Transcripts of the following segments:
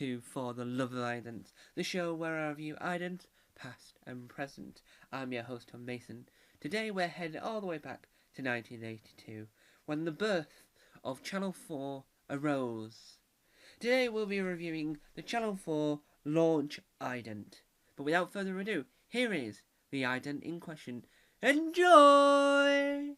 to For the Love of Idents, the show where I review idents, past and present. I'm your host, Tom Mason. Today we're headed all the way back to 1982, when the birth of Channel 4 arose. Today we'll be reviewing the Channel 4 launch ident. But without further ado, here is the ident in question. Enjoy!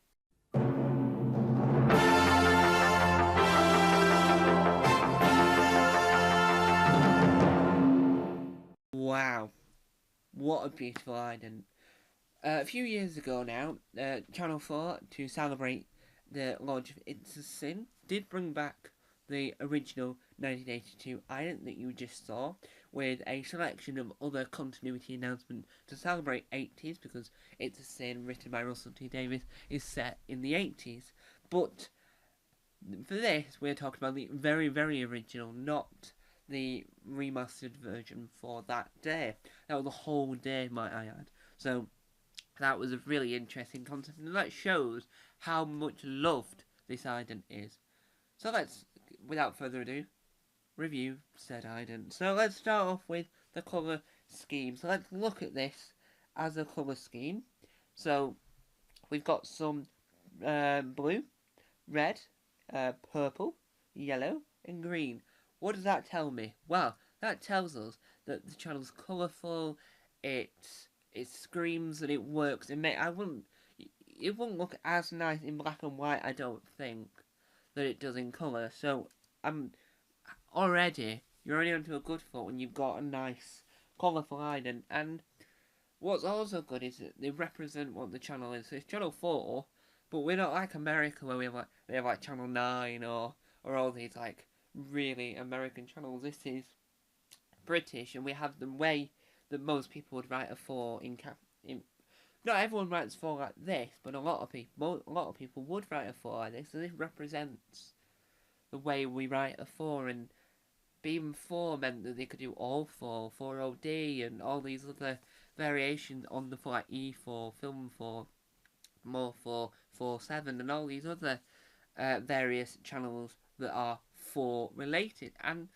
Wow, what a beautiful ident. A few years ago now, Channel 4, to celebrate the launch of Idents, did bring back the original 1982 ident that you just saw, with a selection of other continuity announcements to celebrate 80s, because It's a Sin, written by Russell T Davies, is set in the 80s. But for this, we're talking about the very, very original, not the remastered version for that day. That was a whole day, might I add. So that was a really interesting concept, and that shows how much loved this ident is. So let's, without further ado, review said ident. So let's start off with the colour scheme. So let's look at this as a colour scheme. So we've got some blue, red, purple, yellow, and green. What does that tell me? Well, that tells us that the channel's colourful. It screams and it works. It wouldn't look as nice in black and white, I don't think, that it does in colour. So already you're already onto a good foot when you've got a nice colourful ident. And what's also good is that they represent what the channel is. So it's Channel 4, but we're not like America where we have like Channel 9 or all these like really American channels. This is British, and we have the way that most people would write a 4 in not everyone writes 4 like this, but a lot of people would write a 4 like this. So this represents the way we write a 4, and being 4 meant that they could do all 4, 4OD, and all these other variations on the 4, like E4, Film 4, More 4, 4/7, and all these other various channels that are 4 related. And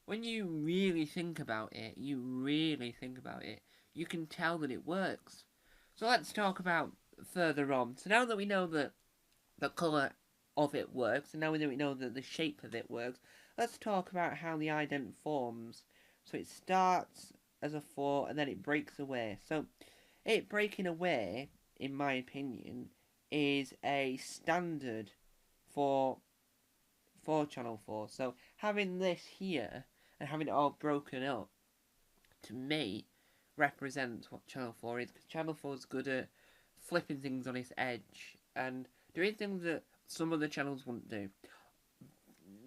when you really think about it, you can tell that it works. So let's talk about further on. So now that we know that the colour of it works, and now that we know that the shape of it works, let's talk about how the ident forms. So it starts as a 4 and then it breaks away. So it breaking away, in my opinion, is a standard for Channel 4. So having this here and having it all broken up, to me, represents what Channel 4 is, because Channel 4 is good at flipping things on its edge and doing things that some other channels wouldn't do.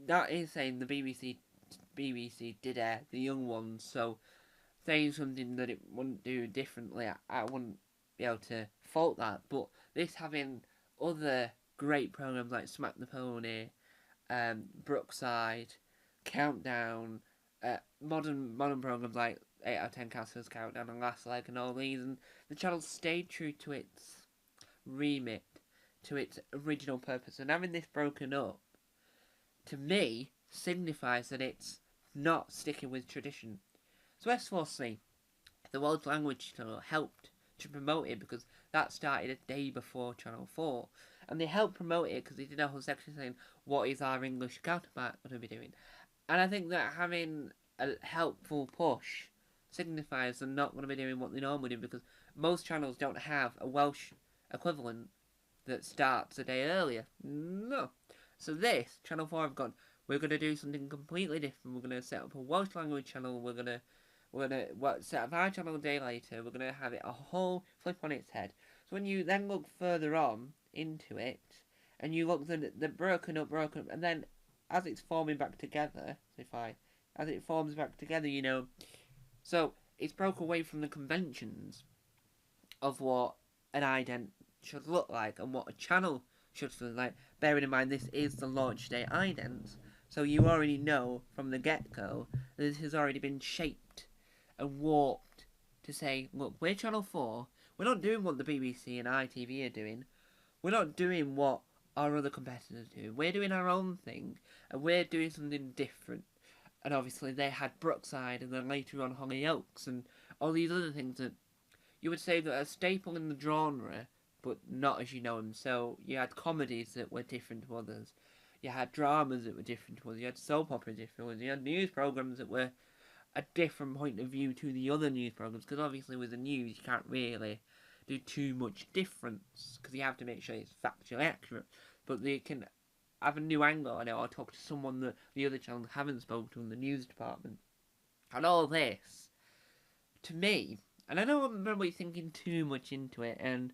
That is saying the BBC did air the young ones, so saying something that it wouldn't do differently, I wouldn't be able to fault that. But this having other great programs like Smack the Pony, Brookside, Countdown, modern programs like 8 out of 10 Castles, Countdown, and Last Leg, and all these, and the channel stayed true to its remit, to its original purpose. And having this broken up, to me, signifies that it's not sticking with tradition. So S4C, the Welsh language channel, helped to promote it, because that started a day before Channel 4. And they helped promote it because they did a whole section saying, what is our English counterpart going to be doing? And I think that having a helpful push signifies they're not going to be doing what they normally do, because most channels don't have a Welsh equivalent that starts a day earlier. No. So this, Channel 4 have gone, we're going to do something completely different. We're going to set up a Welsh language channel. We're going to set up our channel a day later. We're going to have it a whole flip on its head. So when you then look further on into it, and you look at the broken up, and then as it's forming back together, as it forms back together, so it's broke away from the conventions of what an ident should look like and what a channel should feel like. Bearing in mind this is the launch day ident, so you already know from the get-go that this has already been shaped and warped to say, look, we're Channel 4, we're not doing what the BBC and ITV are doing, we're not doing what our other competitors do, we're doing our own thing, and we're doing something different. and obviously they had Brookside, and then later on Hollyoaks, and all these other things that you would say that are staple in the genre, but not as you know them. So you had comedies that were different to others. You had dramas that were different to others. You had soap operas different to others. You had news programs that were a different point of view to the other news programs. Because obviously with the news, you can't really do too much difference because you have to make sure it's factually accurate. But they can have a new angle on it, or talk to someone that the other channels haven't spoken to in the news department. And all this, to me, and I don't remember thinking too much into it and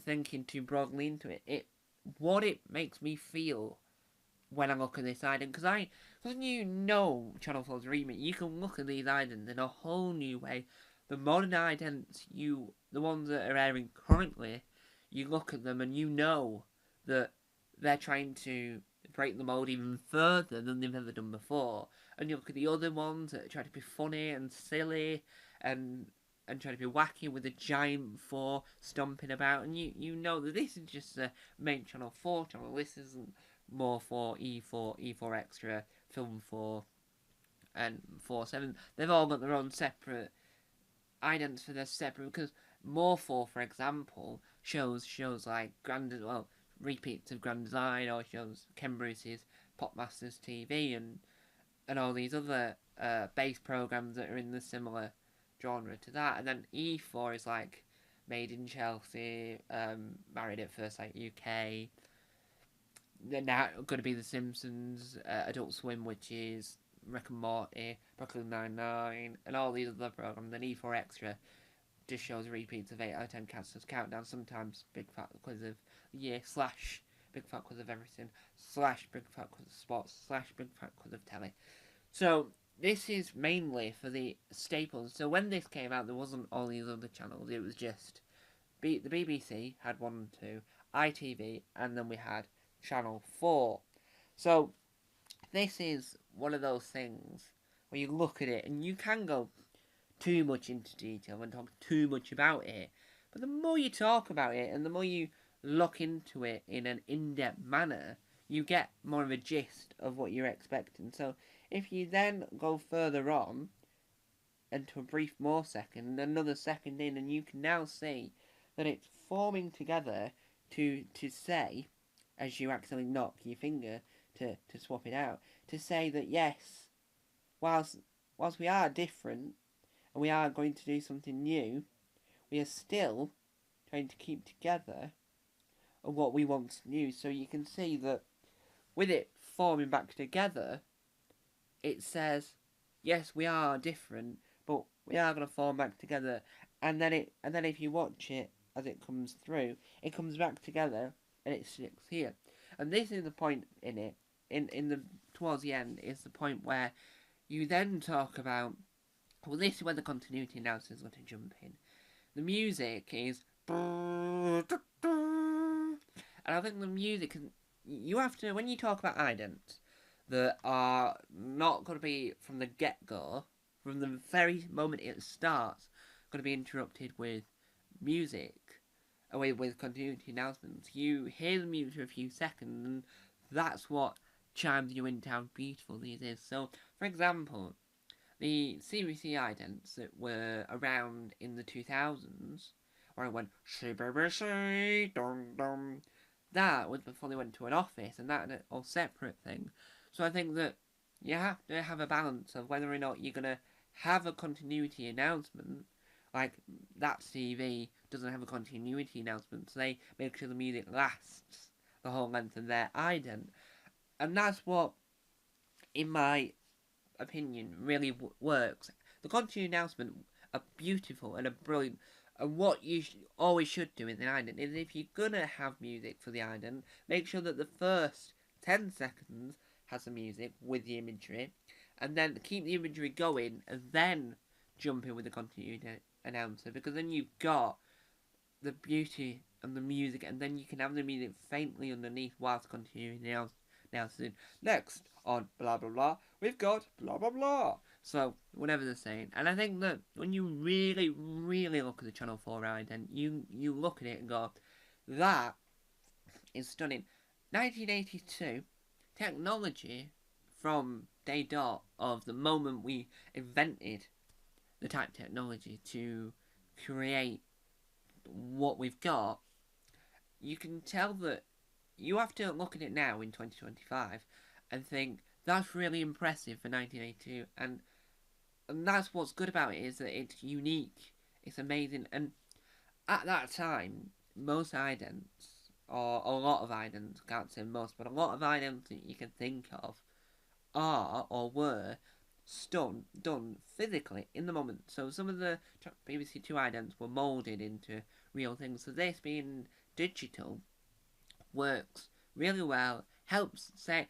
thinking too broadly into it, what it makes me feel when I look at this item, because when you know Channel 4's remit, you can look at these items in a whole new way. The modern idents, the ones that are airing currently, you look at them and you know that they're trying to break the mold even further than they've ever done before. And you look at the other ones that try to be funny and silly and try to be wacky with a giant 4 stomping about, and you know that this is just a main Channel 4 channel. This isn't more for E4, E4 Extra, Film 4, and 4/7. They've all got their own separate idents for their separate, because More 4, for example, shows like repeats of Grand Design, or shows Ken Bruce's Popmasters TV, and all these other base programs that are in the similar genre to that. And then E4 is like Made in Chelsea, Married at First Sight UK. They're now going to be The Simpsons, Adult Swim, which is Rick and Morty, Brooklyn Nine-Nine, and all these other programs. Then E4 Extra just shows repeats of 8 out of 10 Casters Countdown, sometimes Big Fat Quiz of the Year, / Big Fat Quiz of Everything, / Big Fat Quiz of Sports, / Big Fat Quiz of Telly. So this is mainly for the staples. So when this came out, there wasn't all these other channels. It was just the BBC had 1 and 2, ITV, and then we had Channel 4. So this is one of those things where you look at it and you can go too much into detail and talk too much about it. But the more you talk about it and the more you look into it in an in-depth manner, you get more of a gist of what you're expecting. So if you then go further on into a brief more second, another second in, and you can now see that it's forming together to say, as you accidentally knock your finger to swap it out, to say that yes, whilst we are different and we are going to do something new, we are still trying to keep together what we want new. So you can see that with it forming back together, it says, yes, we are different, but we are going to form back together. And then if you watch it as it comes through, it comes back together and it sticks here. And this is the point in it, in the towards the end, is the point where you then talk about, well, this is where the continuity announcer is going to jump in. The music is, and I think the music, you have to, when you talk about idents that are not going to be from the get-go, from the very moment it starts, going to be interrupted with music, away with continuity announcements. You hear the music for a few seconds, and that's what chimes you into how beautiful these is. So, for example, the CBC idents that were around in the 2000s, where it went CBBC, dum dum, that was before they went to an office, and that an all separate thing. So I think that you have to have a balance of whether or not you're going to have a continuity announcement, like that TV doesn't have a continuity announcement, so they make sure the music lasts the whole length of their ident. And that's what, in my opinion, really works. The continuity announcement are beautiful and are brilliant. And what you always should do in the ident is, if you're going to have music for the ident, make sure that the first 10 seconds has the music with the imagery, and then keep the imagery going, and then jump in with the continuity announcer, because then you've got the beauty and the music, and then you can have the music faintly underneath whilst continuing announcing. Next on blah blah blah, we've got blah blah blah. So whatever they're saying, and I think that when you really, really look at the Channel 4 ident, you look at it and go, that is stunning. 1982, technology from day dot of the moment we invented the type technology to create what we've got, you can tell that you have to look at it now in 2025 and think that's really impressive for 1982, and that's what's good about it, is that it's unique, it's amazing, and at that time, most idents, or a lot of idents, can't say most, but a lot of idents that you can think of are or were done physically in the moment. So some of the BBC Two idents were moulded into real things. So this being digital works really well. Helps say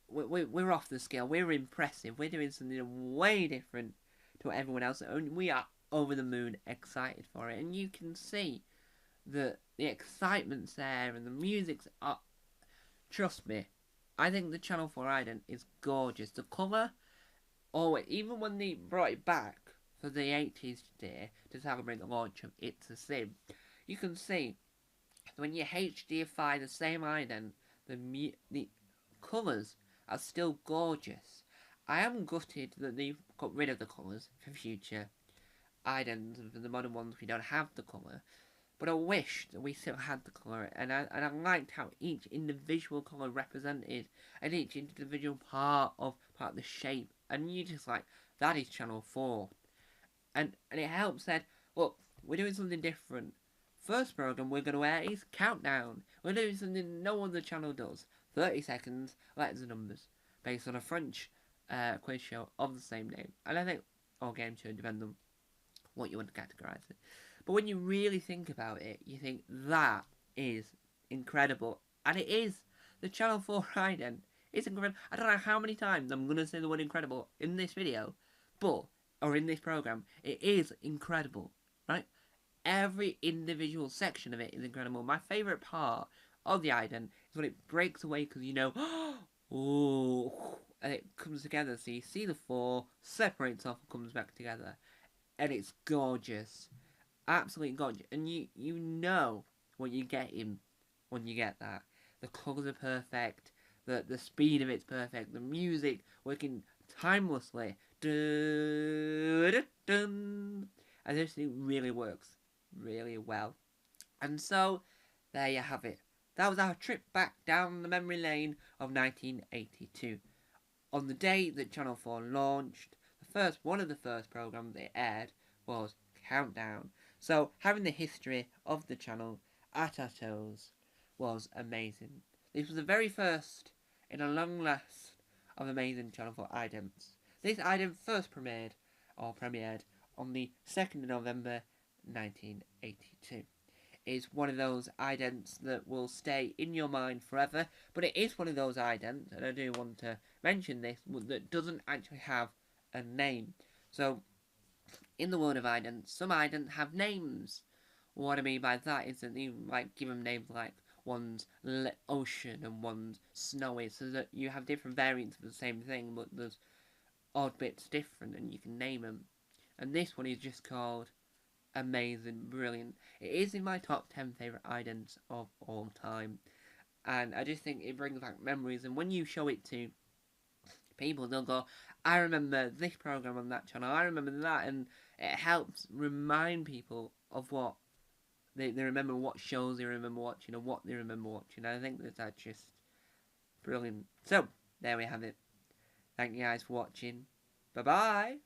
we're off the scale. We're impressive. We're doing something way different to what everyone else, and we are over the moon excited for it. And you can see that the excitement's there and the music's up. Trust me, I think the Channel 4 ident is gorgeous. The colour, even when they brought it back for the 80s day to celebrate the launch of It's a Sim, you can see when you HDify the same ident, the colours are still gorgeous. I am gutted that they've got rid of the colours for future idents, and for the modern ones we don't have the colour. But I wish that we still had the colour, and I liked how each individual colour represented, and each individual part of the shape, and you just like, that is Channel 4. And it helps that, look, we're doing something different. First programme we're going to air is Countdown. We're doing something no other channel does. 30 seconds, letters and numbers, based on a French quiz show of the same name. And I think, or game show, depending on what you want to categorise it. But when you really think about it, you think that is incredible. And it is. The Channel 4 ident is incredible. I don't know how many times I'm going to say the word incredible in this video, or in this programme. It is incredible, right? Every individual section of it is incredible. My favourite part of the ident is when it breaks away, because you know, oh, and it comes together. So you see the 4, separates off and comes back together. And it's gorgeous. Absolutely gorgeous. And you know what you're getting when you get that. The colours are perfect. The speed of it's perfect. The music working timelessly. And this thing really works really well. And so, there you have it. That was our trip back down the memory lane of 1982. On the day that Channel 4 launched, one of the first programmes they aired was Countdown. So having the history of the channel at our toes was amazing. This was the very first in a long list of amazing Channel 4 idents. This ident first premiered on the 2nd of November 1982. It's one of those idents that will stay in your mind forever, but it is one of those idents, and I do want to mention this, that doesn't actually have a name. So, in the world of idents, some idents have names. What I mean by that is that you like give them names like one's ocean and one's snowy, so that you have different variants of the same thing, but there's odd bits different, and you can name them. And this one is just called Amazing, Brilliant. It is in my top 10 favourite idents of all time, and I just think it brings back memories. And when you show it to people, they'll go, I remember this programme on that channel, I remember that, and it helps remind people of what they remember, what shows they remember watching, or what they remember watching. I think that's just brilliant. So, there we have it. Thank you guys for watching. Bye-bye!